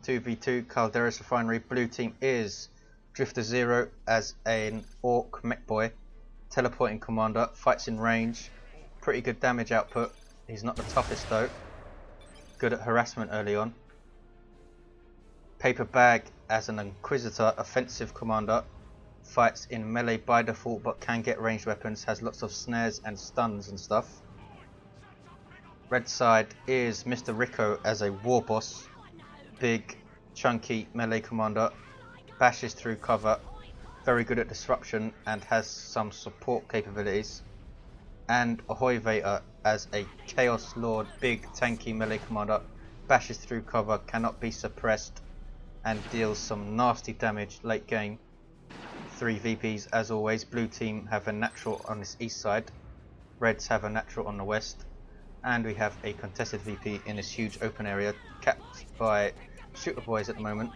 2v2 Calderis Refinery. Blue team is DrifterXero as an Ork Mekboy, teleporting commander, fights in range, pretty good damage output. He's not the toughest though, good at harassment early on. PaperBaG as an Inquisitor, offensive commander, fights in melee by default but can get ranged weapons, has lots of snares and stuns and stuff. Red side is Mr. Ricco as a Warboss, big chunky melee commander, bashes through cover, very good at disruption and has some support capabilities. And OHUEVATOR as a Chaos Lord, big tanky melee commander, bashes through cover, cannot be suppressed and deals some nasty damage late game. 3 VPs as always. Blue team have a natural on this east side, Reds have a natural on the west, and we have a contested VP in this huge open area capped by shooter boys at the moment.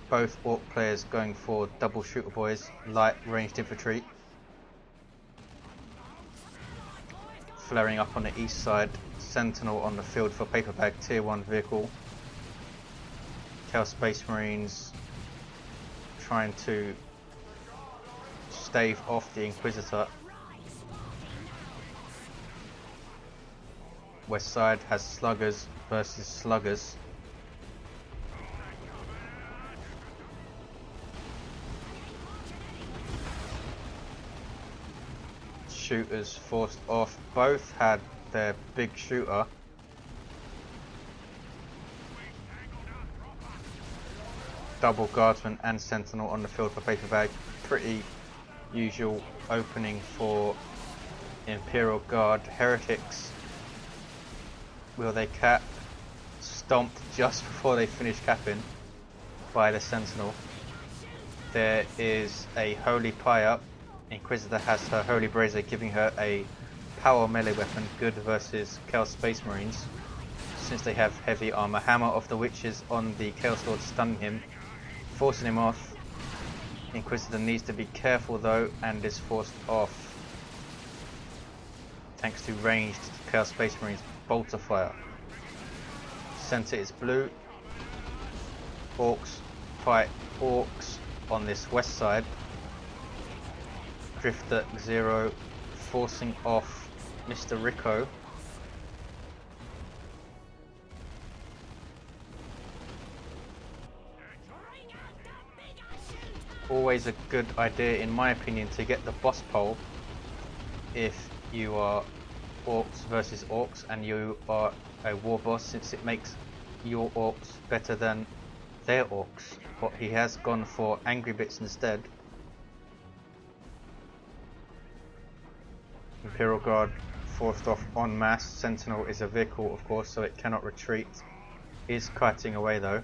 Both Ork players going for double shooter boys, light ranged infantry. Flaring up on the east side, Sentinel on the field for PaperBaG, tier 1 vehicle. Chaos Space Marines trying to stave off the Inquisitor. West side has sluggers versus sluggers. Shooters forced off. Both had their big shooter. Double guardsman and sentinel on the field for PaperBaG. Pretty usual opening for Imperial Guard. Heretics, will they cap? Stomped just before they finish capping by the sentinel. There is a holy pyre. Inquisitor has her holy brazier, giving her a power melee weapon, good versus Chaos Space Marines since they have heavy armor. Hammer of the Witches on the Chaos Lord, stunning him, forcing him off. Inquisitor needs to be careful though and is forced off thanks to ranged Chaos Space Marines bolter fire. Center is blue. Orks fight Orks on this west side. DrifterXero forcing off Mr. Ricco. Always a good idea in my opinion to get the boss pole if you are Orks versus Orks and you are a Warboss, since it makes your Orks better than their Orks. But he has gone for Angry Bits instead. Imperial Guard forced off en masse. Sentinel is a vehicle of course, so it cannot retreat. Is kiting away though.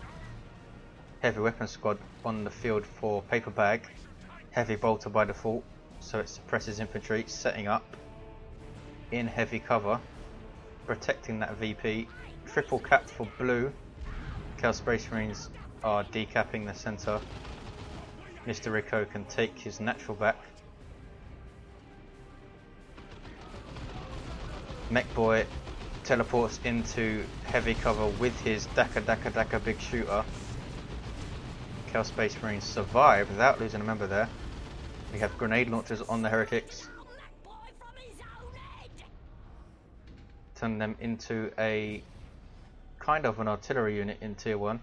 Heavy weapon squad on the field for PaperBaG. Heavy bolter by default, so it suppresses infantry, setting up in heavy cover, protecting that VP. Triple cap for blue. Chaos Space Marines are decapping the center. Mr. Ricco can take his natural back. Mekboy teleports into heavy cover with his Daka big shooter. Chaos Space Marines survive without losing a member there. We have grenade launchers on the heretics. Turn them into a kind of an artillery unit in tier 1.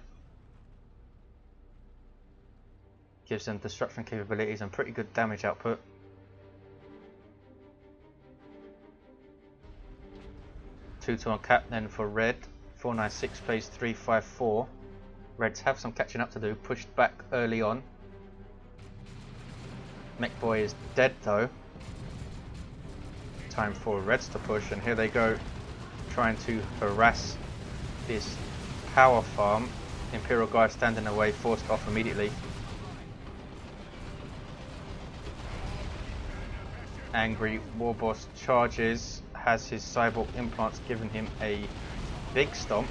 Gives them destruction capabilities and pretty good damage output. Two on cap then for red. 496 plays 354. Reds have some catching up to do, pushed back early on. Mekboy is dead though. Time for Reds to push, and here they go, trying to harass this power farm. Imperial Guard standing away, forced off immediately. Angry Warboss charges, has his cyborg implants giving him a big stomp.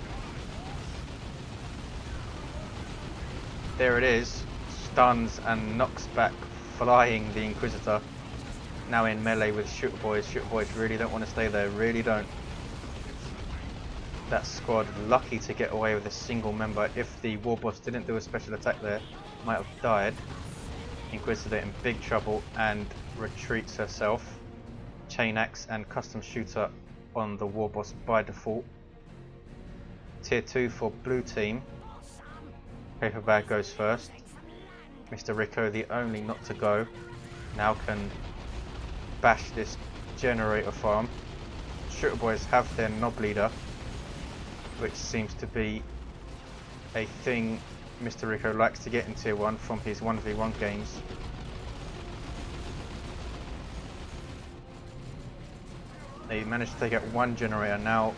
There it is, stuns and knocks back flying the Inquisitor. Now in melee with shooter boys. Shooter boys really don't want to stay there, really don't. That squad lucky to get away with a single member. If the Warboss didn't do a special attack there, might have died. Inquisitor in big trouble and retreats herself. Chain axe and custom shooter on the Warboss by default. Tier 2 for blue team. PaperBaG goes first. Mr. Ricco, the only not to go, now can bash this generator farm. Shooter boys have their knob leader, which seems to be a thing Mr. Ricco likes to get in tier 1 from his 1v1 games. They managed to take out one generator, now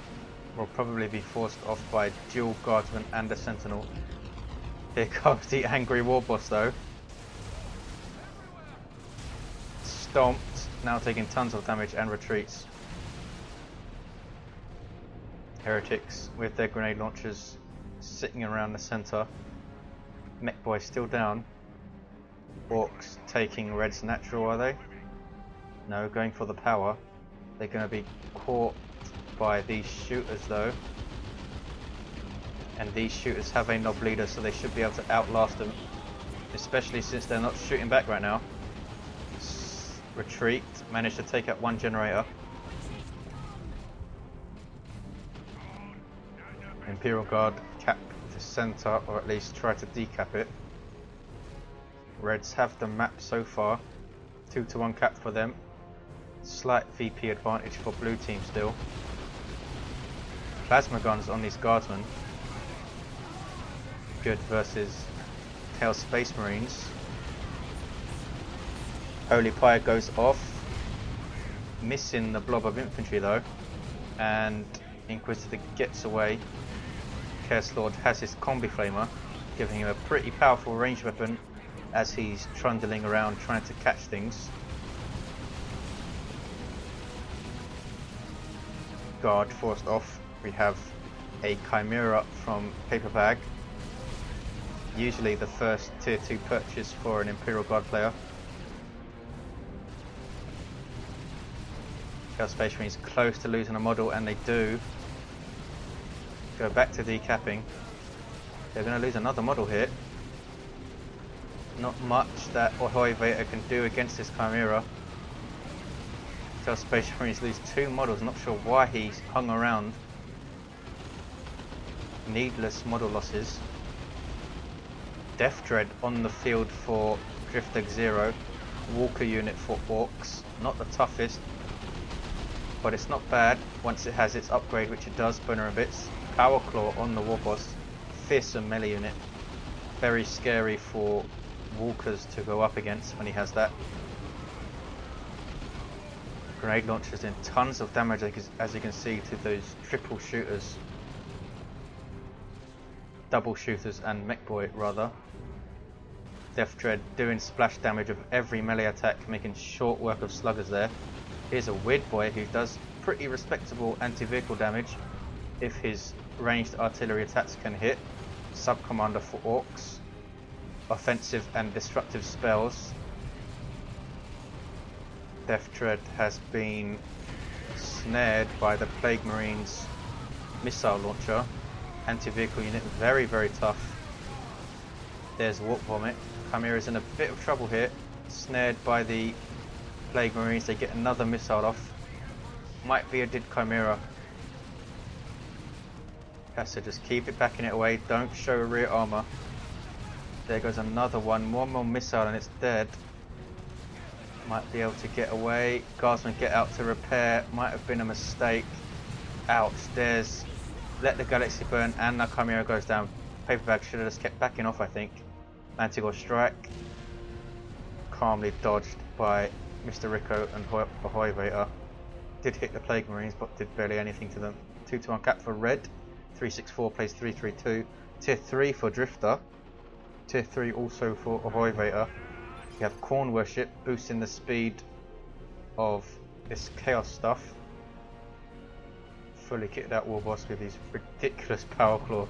will probably be forced off by dual guardsman and a sentinel. Here comes the angry Warboss though. Stomped, now taking tons of damage and retreats. Heretics with their grenade launchers sitting around the center. Mekboy still down. Orks taking red's natural, are they? No, going for the power. They're going to be caught by these shooters though. And these shooters have a knob leader, so they should be able to outlast them. Especially since they're not shooting back right now. Retreat, managed to take out one generator. Imperial Guard cap the center, or at least try to decap it. Reds have the map so far. 2-1 cap for them. Slight VP advantage for blue team still. Plasma guns on these guardsmen. Good versus Chaos Space Marines. Holy Pyre goes off. Missing the blob of infantry though. And Inquisitor gets away. Chaos Lord has his combi flamer, giving him a pretty powerful ranged weapon as he's trundling around trying to catch things. Guard forced off. We have a Chimera from PaperBaG. Usually the first tier 2 purchase for an Imperial Guard player. Chaos Space Marines close to losing a model, and they do. Go back to decapping. They're going to lose another model here. Not much that OHUEVATOR can do against this Chimera. Chaos Space Marines lose 2 models, not sure why he's hung around. Needless model losses. Death Dread on the field for DrifterXero. Walker unit for Orks. Not the toughest, but it's not bad once it has its upgrade, which it does, boner and bits. Power Claw on the Warboss. Fearsome melee unit. Very scary for walkers to go up against when he has that. Grenade launchers in tons of damage, as you can see, to those triple shooters. Double shooters and Mekboy rather. Death Dread doing splash damage of every melee attack, making short work of sluggers there. Here's a Weird Boy who does pretty respectable anti-vehicle damage if his ranged artillery attacks can hit. Sub-commander for Orks. Offensive and destructive spells. Death Dread has been snared by the Plague Marines missile launcher. Anti-vehicle unit, very, very tough. There's Warp Vomit. Chimera's in a bit of trouble here. Snared by the Plague Marines, they get another missile off. Might be a dead Chimera. Has to just keep it backing it away, don't show rear armor. There goes another one, one more missile and it's dead. Might be able to get away. Guardsmen get out to repair, might have been a mistake. Ouch, there's let the galaxy burn and the Chimera goes down. PaperBaG should have just kept backing off, I think. Manticore strike. Calmly dodged by Mr. Ricco and OHUEVATOR. Did hit the Plague Marines but did barely anything to them. 2-1 cap for red. 364 plays 332. Tier 3 for Drifter. Tier 3 also for OHUEVATOR. You have Corn Worship boosting the speed of this chaos stuff. Fully kitted out Warboss with his ridiculous Power Claw.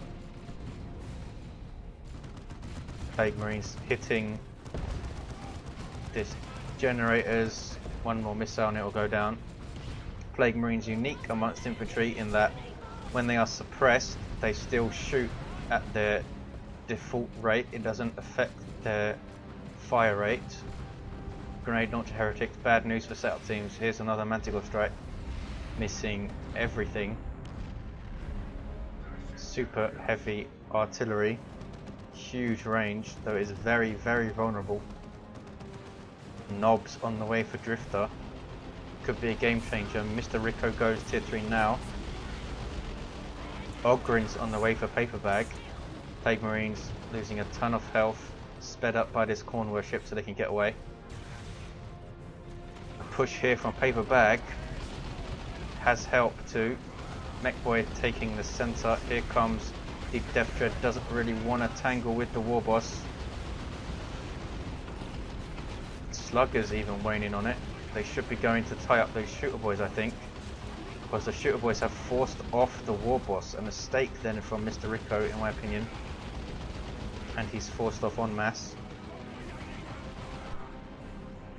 Plague Marines hitting this generators. One more missile and it will go down. Plague Marines unique amongst infantry in that When they are suppressed, they still shoot at their default rate. It doesn't affect their fire rate. Grenade launcher heretics, bad news for setup teams. Here's another Manticore strike, missing everything. Super heavy artillery, huge range, though it is very, very vulnerable. Knobs on the way for Drifter, could be a game changer. Mr. Ricco goes tier 3 now. Ogren's on the way for PaperBaG. Plague Marines losing a ton of health, sped up by this corn warship so they can get away. A push here from PaperBaG has helped too. Mekboy taking the center. Here comes the Death Dread, doesn't really want to tangle with the Warboss. Sluggers even waning on it. They should be going to tie up those shooter boys, I think, because the shooter boys have forced off the Warboss. A mistake then from Mr. Ricco, in my opinion, and he's forced off en masse.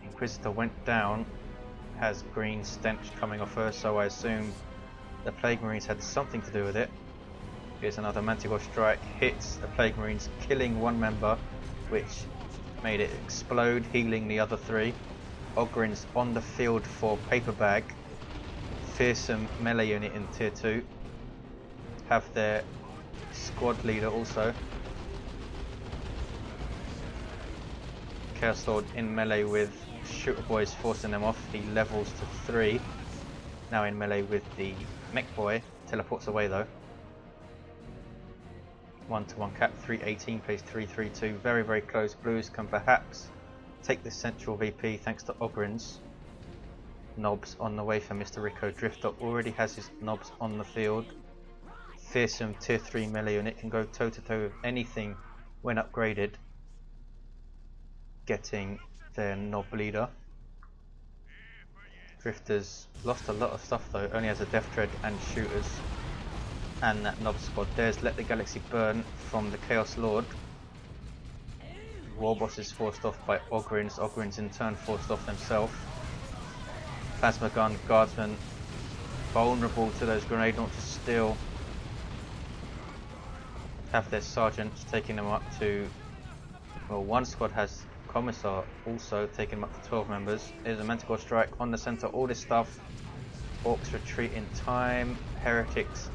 Inquisitor went down, has green stench coming off her, so I assume the Plague Marines had something to do with it. Here's another Manticore strike, hits the Plague Marines, killing one member, which made it explode, healing the other three. Ogren's on the field for PaperBaG. Fearsome melee unit in tier 2. Have their squad leader also. Chaos Lord in melee with shooter boys, forcing them off. He levels to 3. Now in melee with the Mekboy. Teleports away though. 1-to-1 cap, 318 plays 332. Very, very close. Blues can perhaps take the central VP thanks to Ogren's. Knobs on the way for Mr. Ricco. Drifter already has his knobs on the field. Fearsome tier 3 melee unit can go toe to toe with anything when upgraded. Getting their knob leader. Drifter's lost a lot of stuff though, only has a Death Dread and shooters. And that knob squad. There's Let the Galaxy Burn from the Chaos Lord. Warboss is forced off by Ogren's. Ogren's in turn forced off themselves. Plasma Gun, Guardsman, vulnerable to those grenade launchers still. Have their sergeants taking them up to, well, one squad has Commissar also taking them up to 12 members. There's a Manticore strike on the center, all this stuff. Orks retreat in time, heretics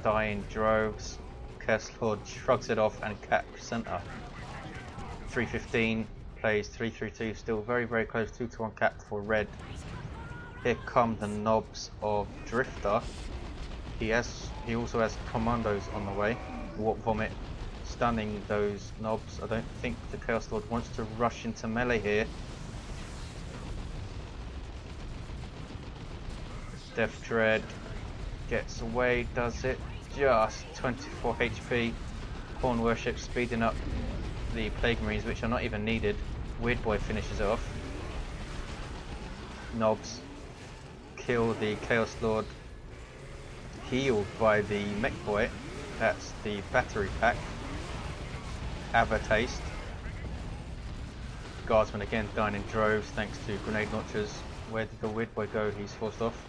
die in droves. Chaos Lord shrugs it off and caps center. 315 plays 332, still very, very close, 2-to-1 cap for red. Here come the knobs of Drifter. He also has commandos on the way. Warp Vomit stunning those knobs. I don't think the Chaos Lord wants to rush into melee here. Death Dread gets away, does it? Just 24 HP. Corn Worship speeding up the Plague Marines, which are not even needed. Weird Boy finishes it off. Knobs kill the Chaos Lord, healed by the Mekboy. That's the battery pack. Have a taste. Guardsman again dying in droves thanks to grenade launchers. Where did the Weird Boy go? He's forced off.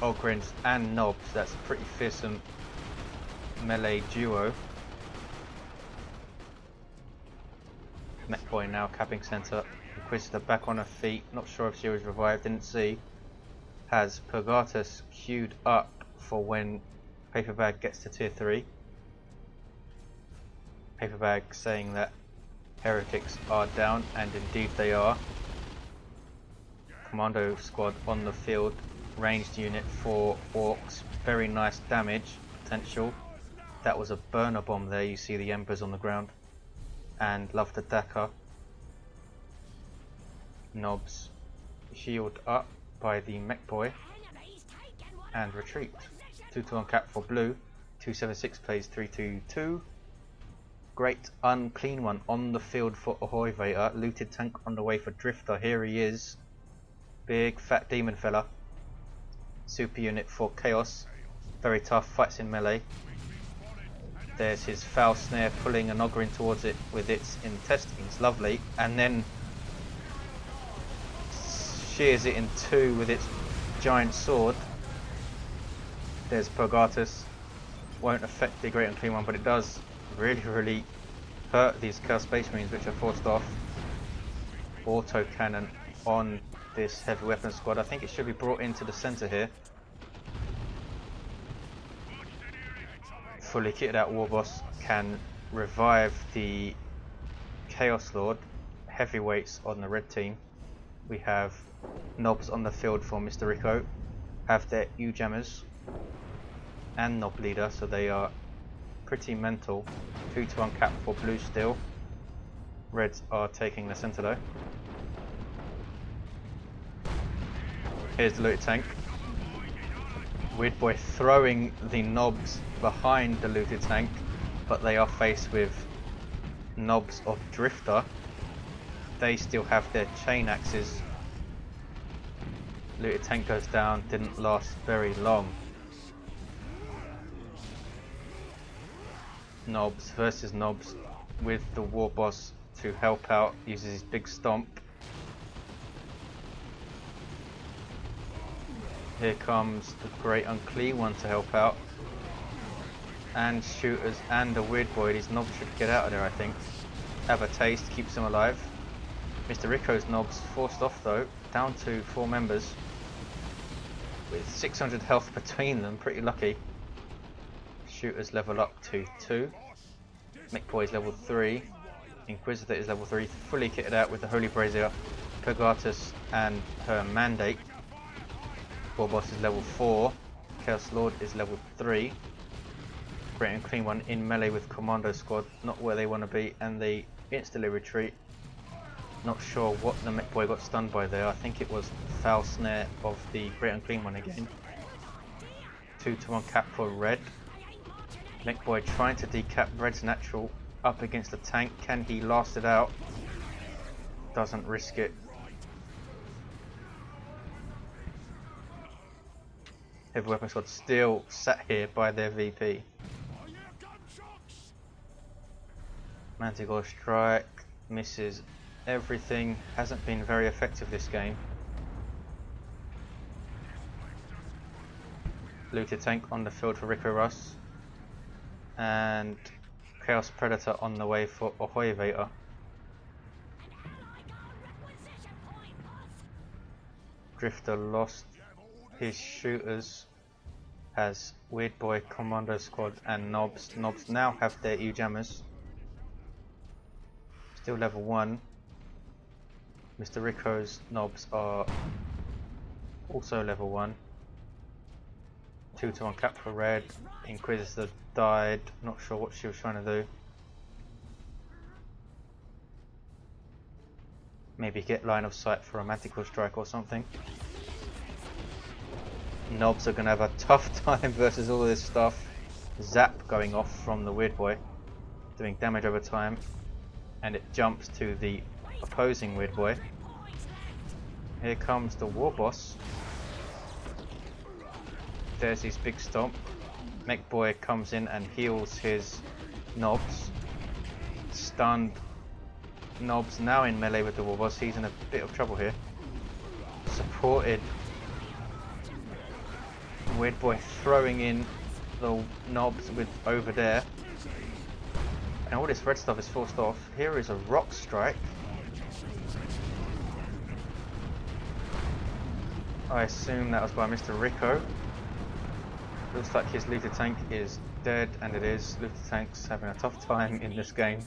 Ogren's and knobs, that's a pretty fearsome melee duo. Mekboy now capping center. Inquisitor back on her feet, not sure if she was revived, didn't see. Has Purgatus queued up for when PaperBaG gets to tier 3. PaperBaG saying that heretics are down, and indeed they are. Commando squad on the field, ranged unit for Orks, very nice damage potential. That was a burner bomb there, you see the embers on the ground. And love the Dakar. Knobs healed up by the Mekboy and retreat. 2-to-1 cap for blue. 276 plays 322. Great unclean one on the field for OHUEVATOR. Looted tank on the way for Drifter. Here he is. Big fat demon fella. Super unit for Chaos. Very tough, fights in melee. There's his foul snare pulling an Ogren towards it with its intestines. Lovely. And then shears it in two with its giant sword. There's Purgatus. Won't affect the Great Unclean One, but it does really hurt these Chaos Space Marines, which are forced off. Auto cannon on this heavy weapon squad. I think it should be brought into the center here. Fully kitted out Warboss can revive the Chaos Lord. Heavyweights on the red team. We have Knobs on the field for Mr. Ricco. Have their U-Jammers and Knob Leader, so they are pretty mental. 2-1 cap for blue still. Reds are taking the center though. Here's the looted tank. Weird Boy throwing the Knobs behind the looted tank, but they are faced with Knobs of Drifter. They still have their chain axes. Looted tank goes down, didn't last very long. Knobs versus Knobs with the Warboss to help out, uses his big stomp. Here comes the Great Unclean One to help out. And shooters and the Weird Boy. These Knobs should get out of there, I think. Have a taste, keeps them alive. Mr. Ricco's Knobs forced off though, down to 4 members. With 600 health between them, pretty lucky. Shooters level up to 2. Mekboy is level 3. Inquisitor is level 3, fully kitted out with the Holy Brazier, Purgatus and her Mandate. Warboss is level 4. Chaos Lord is level 3. Great and Clean One in melee with Commando Squad, not where they want to be, and they instantly retreat. Not sure what the Mekboy got stunned by there. I think it was Foul Snare of the Great Unclean One again. 2-1 cap for red. Mekboy trying to decap red's natural up against the tank. Can he last it out? Doesn't risk it. Heavy Weapon Squad still sat here by their VP. Manticore Strike misses everything. Hasn't been very effective this game. Looted tank on the field for Ricco Rus. And Chaos Predator on the way for OHUEVATOR. Drifter lost his shooters, has Weird Boy, Commando Squad and Knobs. Knobs now have their U-Jammers. Still level 1. Mr. Ricco's Knobs are also level 1. 2-1 cap for red. Inquisitor died, not sure what she was trying to do. Maybe get line of sight for a Manticore Strike or something. Knobs are going to have a tough time versus all of this stuff. Zap going off from the Weird Boy, doing damage over time, and it jumps to the opposing Weird Boy. Here comes the Warboss. There's his big stomp. Mekboy comes in and heals his Knobs. Stunned. Knobs now in melee with the Warboss. He's in a bit of trouble here. Supported. Weird Boy throwing in the Knobs with over there. And all this red stuff is forced off. Here is a rock strike. I assume that was by Mr. Ricco. Looks like his looted tank is dead, and it is. Looted tank's having a tough time in this game.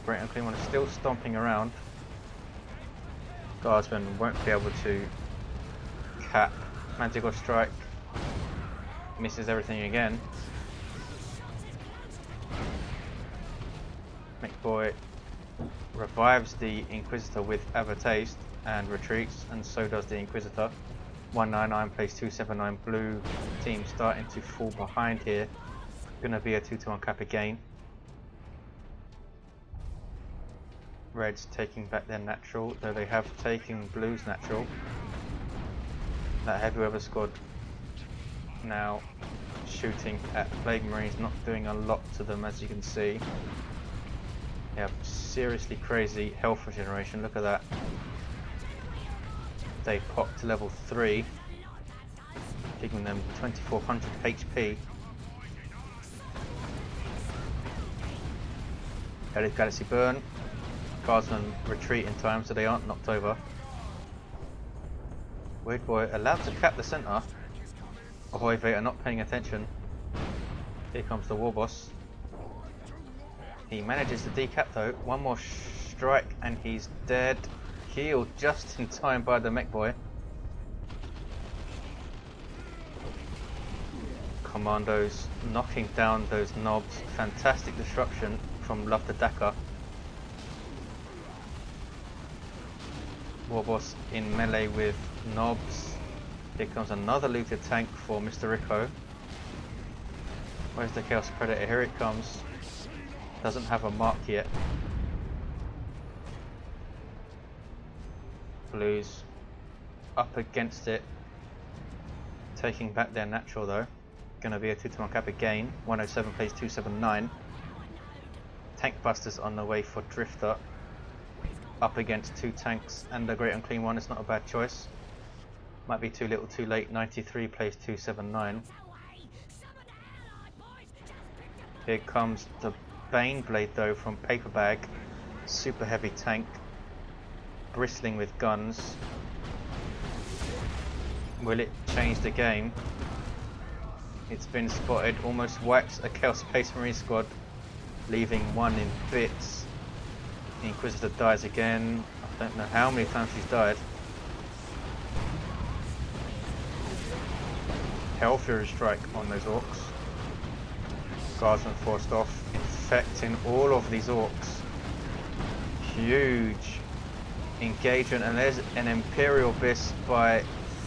Great Unclean One is still stomping around. Guardsman won't be able to cap. Manticore Strike misses everything again. Mekboy revives the Inquisitor with Have a Taste and retreats, and so does the Inquisitor. 199 plays 279. Blue team starting to fall behind here. Gonna be a 2-1 cap again. Reds taking back their natural, though they have taken blue's natural. That Heavy Weapon Squad now shooting at Plague Marines, not doing a lot to them, as you can see. They have seriously crazy health regeneration, look at that. They popped to level 3. giving them 2400 HP. Galaxy burn. Guardsmen retreat in time so they aren't knocked over. Mekboy allowed to cap the center. OHUEVATOR not paying attention. Here comes the Warboss. He manages to decap though. One more strike and he's dead. Healed just in time by the Mekboy. Commandos knocking down those knobs. Fantastic disruption from Love the Daka. Warboss in melee with knobs. Here comes another looted tank for Mr. Ricco. Where's the Chaos Predator? Here it comes. Doesn't have a mark yet. Blues up against it. Taking back their natural though. Gonna be a 2-to-1 cap again. 107 plays 279. Tank busters on the way for Drifter. Up against 2 tanks and the Great Unclean One. It's not a bad choice. Might be too little too late. 93 plays 279. Here comes the Bane Blade though from PaperBaG. Super heavy tank. Bristling with guns. Will it change the game? It's been spotted. Almost wipes a Chaos Space Marine squad, leaving one in bits. The Inquisitor dies again. I don't know how many times she's died. Hellfury strike on those Orks. Guardsmen forced off, infecting all of these Orks. Huge engagement, and there's an Imperial Abyss by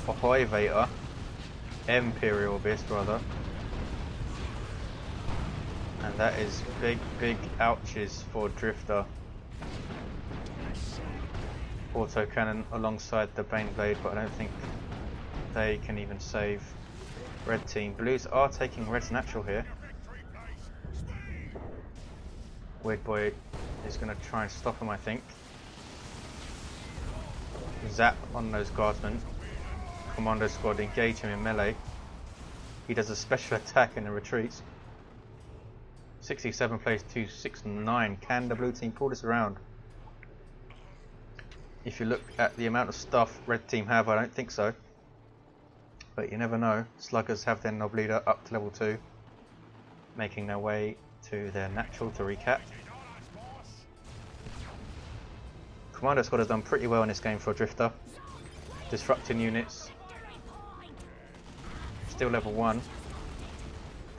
OHUEVATOR. Imperial Abyss rather. And that is big ouches for Drifter. Autocannon alongside the Bane Blade, but I don't think they can even save red team. Blues are taking red's natural here. Mekboy is going to try and stop him, I think. Zap on those guardsmen. Commando squad engage him in melee. He does a special attack and then retreats. 67 plays 269. Can the blue team pull this around? If you look at the amount of stuff red team have, I don't think so. But you never know. Sluggers have their knob leader up to level 2. Making their way to their natural to recap. Commando squad has done pretty well in this game for a Drifter. Disrupting units. Still level 1.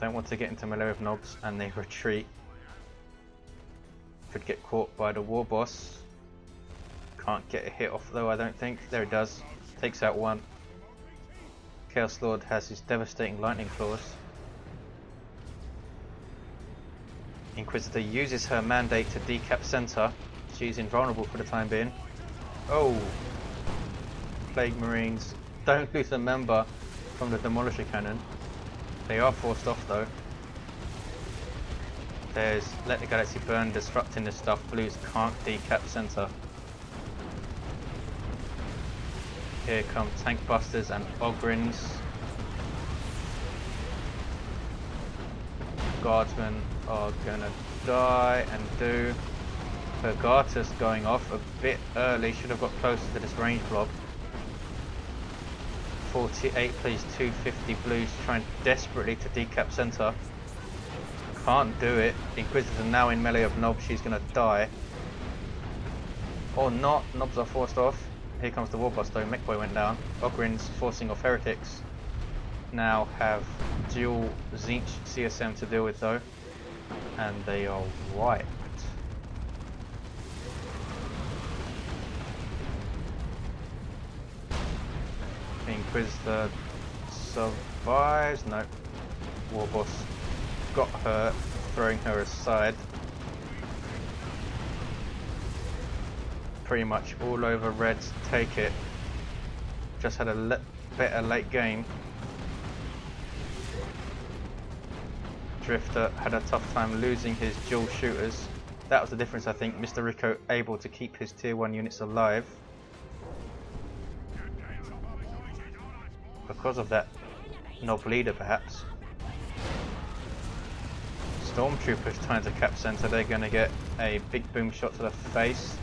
Don't want to get into melee with knobs and they retreat. Could get caught by the Warboss. Can't get a hit off though, I don't think. There it does. Takes out one. Chaos Lord has his devastating lightning claws. Inquisitor uses her mandate to decap center. She's invulnerable for the time being. Oh! Plague Marines. Don't lose a member from the Demolisher Cannon. They are forced off though. There's Let the Galaxy Burn disrupting this stuff. Blues can't decap center. Here come Tank Busters and Ogrins. Guardsmen are gonna die and do. Pergatus going off a bit early. Should have got closer to this range blob. 48 plays 250. Blues trying desperately to decap center. Can't do it. Inquisitor now in melee of Nob. She's gonna die. Or not. Nobs are forced off. Here comes the Warboss though. Mekboy went down. Ogrins forcing off Heretics. Now have dual Zinch CSM to deal with though. And they are wiped. Inquisitor survives. No. Warboss got her, throwing her aside. Pretty much all over Reds take it. Just had a better late game. Drifter had a tough time losing his dual shooters. That was the difference, I think. Mr. Ricco able to keep his tier 1 units alive. Because of that Knob leader perhaps. Stormtroopers trying to cap center, they're going to get a big boom shot to the face.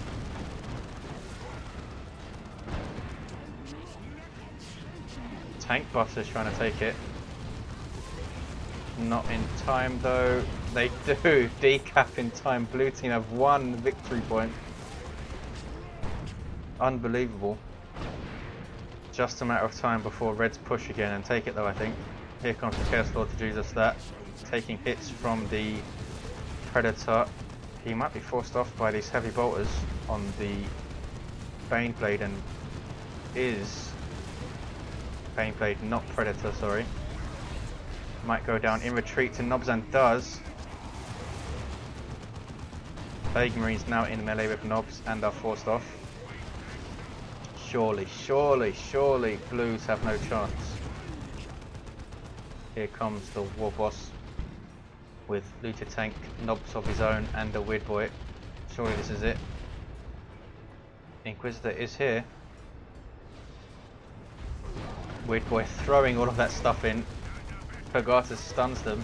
Tank busters trying to take it. Not in time though. They do decap in time. Blue team have one victory point. Unbelievable. Just a matter of time before Reds push again and take it though, I think. Here comes the Chaos Lord to do just that. Taking hits from the Predator. He might be forced off by these heavy bolters on the Baneblade, and is Baneblade, not Predator, sorry. Might go down in retreat to Nobs, and does. Plague Marines now in melee with Nobs and are forced off. Surely, surely, surely Blues have no chance. Here comes the Warboss with looted tank, Nobs of his own, and a Weird Boy. Surely this is it. Inquisitor is here. Weird Boy throwing all of that stuff in. Pagatus stuns them.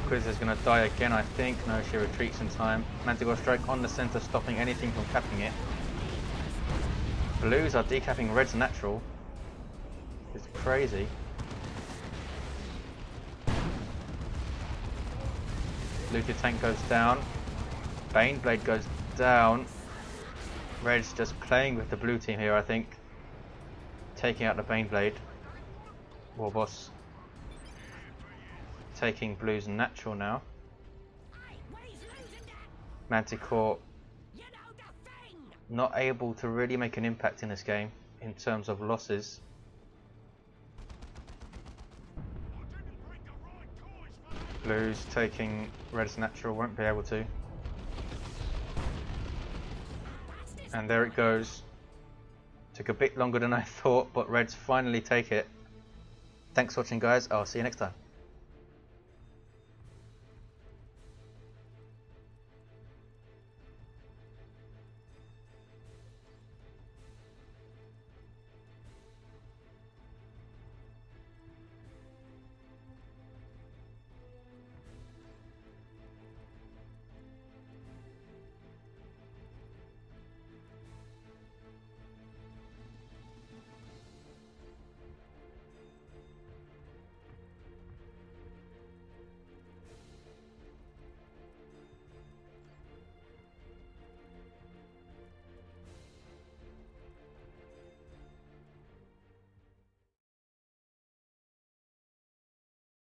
Inquisitor's going to die again, I think. No, she retreats in time. Manticore Strike on the center, stopping anything from capping it. Blues are decapping Red's natural. It's crazy. Looted tank goes down. Baneblade goes down. Red's just playing with the blue team here, I think. Taking out the Baneblade. Warboss taking Blue's natural now. Manticore not able to really make an impact in this game in terms of losses. Blues taking Red's natural, won't be able to. And there it goes. Took a bit longer than I thought, but Reds finally take it. Thanks for watching guys, I'll see you next time.